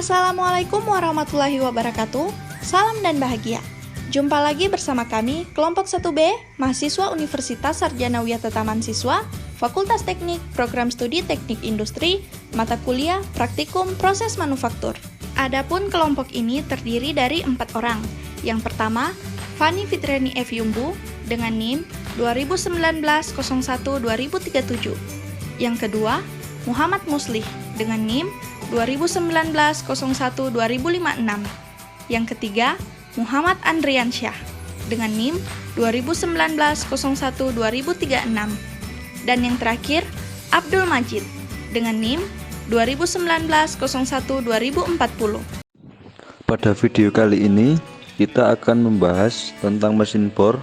Assalamualaikum warahmatullahi wabarakatuh. Salam dan bahagia. Jumpa lagi bersama kami, kelompok 1B, mahasiswa Universitas Sarjana Wiyata Taman Siswa, Fakultas Teknik, Program Studi Teknik Industri, mata kuliah Praktikum Proses Manufaktur. Adapun kelompok ini terdiri dari 4 orang. Yang pertama, Fani Fitriani F. Yumbu dengan NIM 2019-01-2037. Yang kedua, Muhammad Muslih dengan NIM 2019-01-2056. Yang ketiga, Muhammad Andriansyah dengan NIM 2019-01-2036. Dan yang terakhir, Abdul Majid dengan NIM 2019-01-2040. Pada video kali ini, kita akan membahas tentang mesin bor,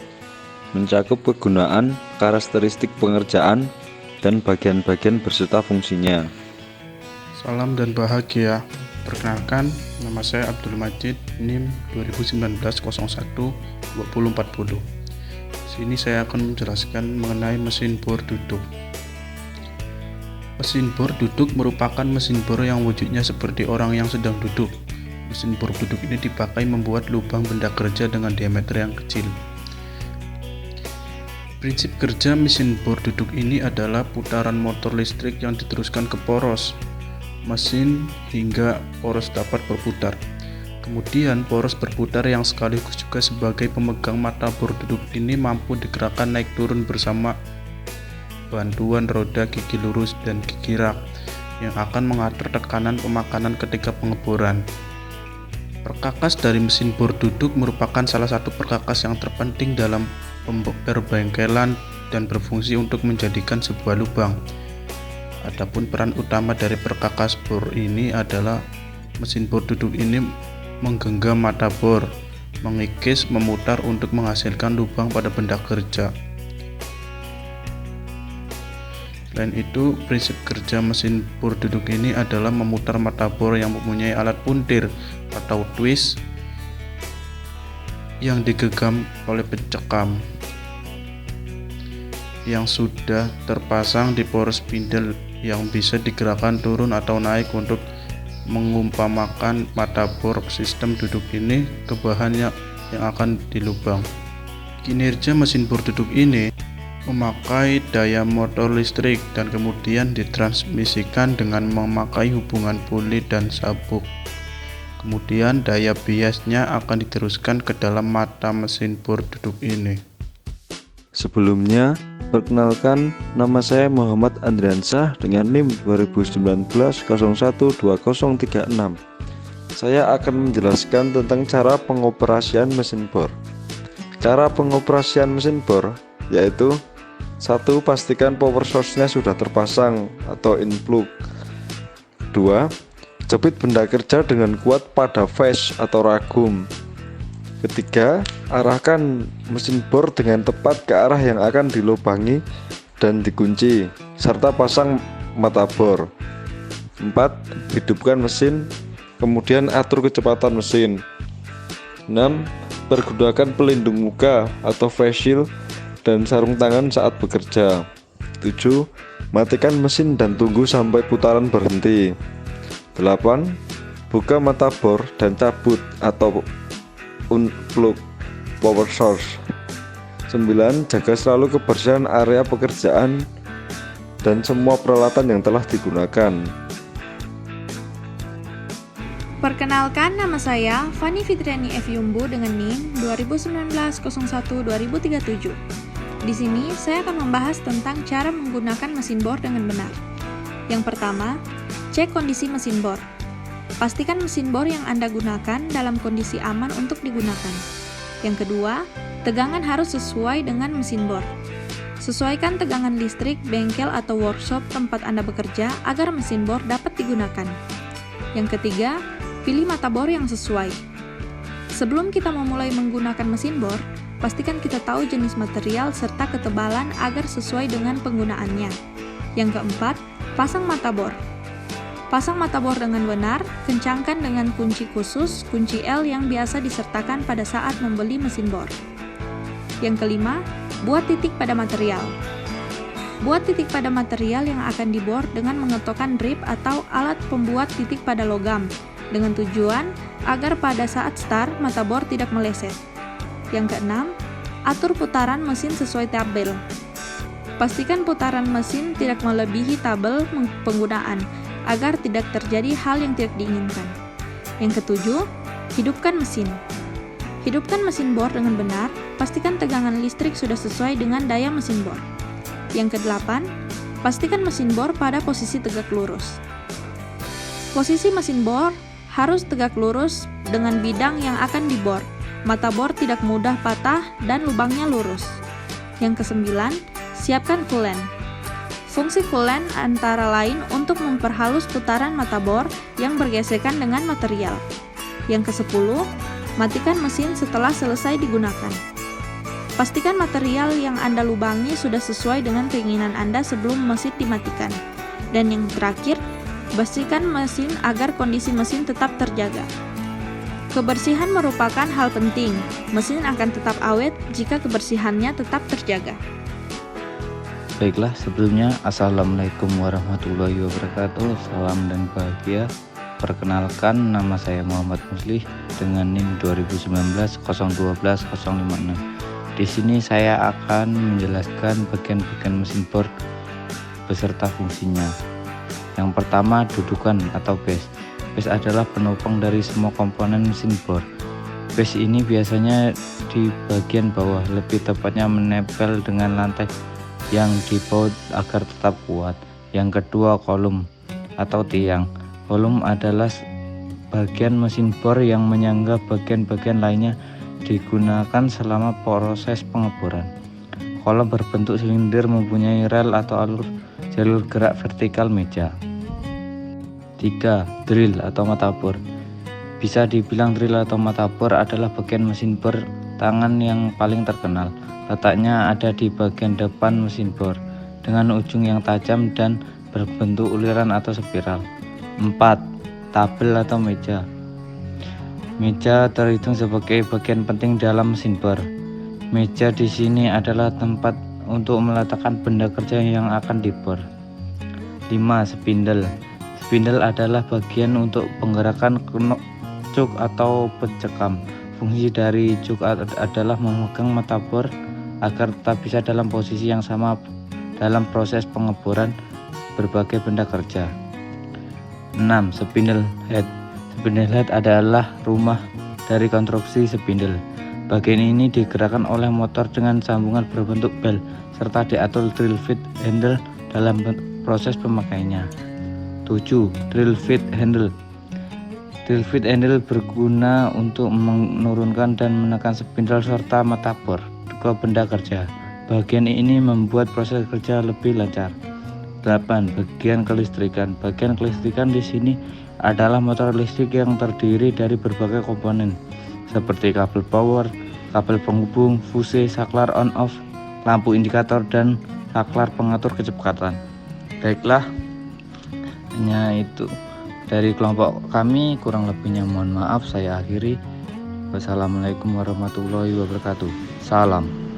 mencakup kegunaan, karakteristik pengerjaan, dan bagian-bagian berserta fungsinya. Salam dan bahagia. Perkenalkan, nama saya Abdul Majid, NIM 2019-01-2040. Sini saya akan menjelaskan mengenai mesin bor duduk. Mesin bor duduk merupakan mesin bor yang wujudnya seperti orang yang sedang duduk. Mesin bor duduk ini dipakai membuat lubang benda kerja dengan diameter yang kecil. Prinsip kerja mesin bor duduk ini adalah putaran motor listrik yang diteruskan ke poros mesin hingga poros dapat berputar. Kemudian poros berputar yang sekaligus juga sebagai pemegang mata bor duduk ini mampu digerakkan naik turun bersama bantuan roda gigi lurus dan gigi rak yang akan mengatur tekanan pemakanan ketika pengeboran. Perkakas dari mesin bor duduk merupakan salah satu perkakas yang terpenting dalam perbengkelan dan berfungsi untuk menjadikan sebuah lubang. Adapun peran utama dari perkakas bor ini adalah mesin bor duduk ini menggenggam mata bor, mengikis, memutar untuk menghasilkan lubang pada benda kerja. Selain itu, prinsip kerja mesin bor duduk ini adalah memutar mata bor yang mempunyai alat puntir atau twist yang digenggam oleh pencekam yang sudah terpasang di poros spindle yang bisa digerakkan turun atau naik untuk mengumpamakan mata bor sistem duduk ini ke bahannya yang akan dilubang. Kinerja mesin bor duduk ini memakai daya motor listrik dan kemudian ditransmisikan dengan memakai hubungan puli dan sabuk. Kemudian daya biasnya akan diteruskan ke dalam mata mesin bor duduk ini. Sebelumnya, perkenalkan, nama saya Muhammad Andriansyah dengan NIM 2019-01-2036. Saya akan menjelaskan tentang cara pengoperasian mesin bor. Cara pengoperasian mesin bor yaitu: 1. Pastikan power source-nya sudah terpasang atau in plug. 2. Jepit benda kerja dengan kuat pada face atau ragum. 3. Arahkan mesin bor dengan tepat ke arah yang akan dilubangi dan dikunci, serta pasang mata bor. 4. Hidupkan mesin, kemudian atur kecepatan mesin. 6. Pergunakan pelindung muka atau face shield dan sarung tangan saat bekerja. 7. Matikan mesin dan tunggu sampai putaran berhenti. 8. Buka mata bor dan cabut atau unplug power source. 9. Jaga selalu kebersihan area pekerjaan dan semua peralatan yang telah digunakan. Perkenalkan, nama saya Fani Fitriani F. Yumbu dengan NIM 2019-01-2037. Di sini saya akan membahas tentang cara menggunakan mesin bor dengan benar. Yang pertama, cek kondisi mesin bor. Pastikan mesin bor yang Anda gunakan dalam kondisi aman untuk digunakan. Yang kedua, tegangan harus sesuai dengan mesin bor. Sesuaikan tegangan listrik bengkel atau workshop tempat Anda bekerja agar mesin bor dapat digunakan. Yang ketiga, pilih mata bor yang sesuai. Sebelum kita memulai menggunakan mesin bor, pastikan kita tahu jenis material serta ketebalan agar sesuai dengan penggunaannya. Yang keempat, pasang mata bor. Pasang mata bor dengan benar, kencangkan dengan kunci khusus, kunci L yang biasa disertakan pada saat membeli mesin bor. Yang kelima, buat titik pada material. Buat titik pada material yang akan dibor dengan mengetokkan drip atau alat pembuat titik pada logam. dengan tujuan agar pada saat start mata bor tidak meleset. Yang keenam, atur putaran mesin sesuai tabel. Pastikan putaran mesin tidak melebihi tabel penggunaan agar tidak terjadi hal yang tidak diinginkan. Yang ketujuh, hidupkan mesin. Hidupkan mesin bor dengan benar, pastikan tegangan listrik sudah sesuai dengan daya mesin bor. Yang kedelapan, pastikan mesin bor pada posisi tegak lurus. Posisi mesin bor harus tegak lurus dengan bidang yang akan dibor. Mata bor tidak mudah patah dan lubangnya lurus. Yang kesembilan, siapkan coolant. Fungsi coolant antara lain untuk memperhalus putaran mata bor yang bergesekan dengan material. Yang kesepuluh, matikan mesin setelah selesai digunakan. Pastikan material yang Anda lubangi sudah sesuai dengan keinginan Anda sebelum mesin dimatikan. Dan yang terakhir, bersihkan mesin agar kondisi mesin tetap terjaga. Kebersihan merupakan hal penting. Mesin akan tetap awet jika kebersihannya tetap terjaga. Baiklah, sebelumnya Assalamualaikum warahmatullahi wabarakatuh. Salam dan bahagia. Perkenalkan, nama saya Muhammad Muslih dengan NIM 2019-012-056. Di sini saya akan menjelaskan bagian-bagian mesin bor beserta fungsinya. Yang pertama, dudukan atau base. Base adalah penopang dari semua komponen mesin bor. Base ini biasanya di bagian bawah, lebih tepatnya menempel dengan lantai yang dibaut agar tetap kuat. Yang kedua, kolom atau tiang. Kolom adalah bagian mesin bor yang menyangga bagian-bagian lainnya digunakan selama proses pengeboran. Kolom berbentuk silinder mempunyai rel atau jalur gerak vertikal meja. 3. Drill atau mata bor. Bisa dibilang drill atau mata bor adalah bagian mesin bor tangan yang paling terkenal. Letaknya ada di bagian depan mesin bor dengan ujung yang tajam dan berbentuk uliran atau spiral. 4. Tabel atau meja. Meja terhitung sebagai bagian penting dalam mesin bor. Meja di sini adalah tempat untuk meletakkan benda kerja yang akan dibor. 5. Spindle. Spindle adalah bagian untuk penggerakan cuk atau pencekam. Fungsi dari cuk adalah memegang mata bor agar tetap bisa dalam posisi yang sama dalam proses pengeboran berbagai benda kerja. 6. Spindle head. Spindle head adalah rumah dari konstruksi spindle. Bagian ini digerakkan oleh motor dengan sambungan berbentuk bel serta diatur drill feed handle dalam proses pemakaiannya. 7. Drill feed handle. Drill feed handle berguna untuk menurunkan dan menekan spindle serta mata bor ke benda kerja. Bagian ini membuat proses kerja lebih lancar. 8. Bagian kelistrikan. Bagian kelistrikan di sini adalah motor listrik yang terdiri dari berbagai komponen seperti kabel power, kabel penghubung, fuse, saklar on-off, lampu indikator, dan saklar pengatur kecepatan. Baiklah, hanya itu dari kelompok kami, kurang lebihnya mohon maaf, saya akhiri. Wassalamualaikum warahmatullahi wabarakatuh. Salam.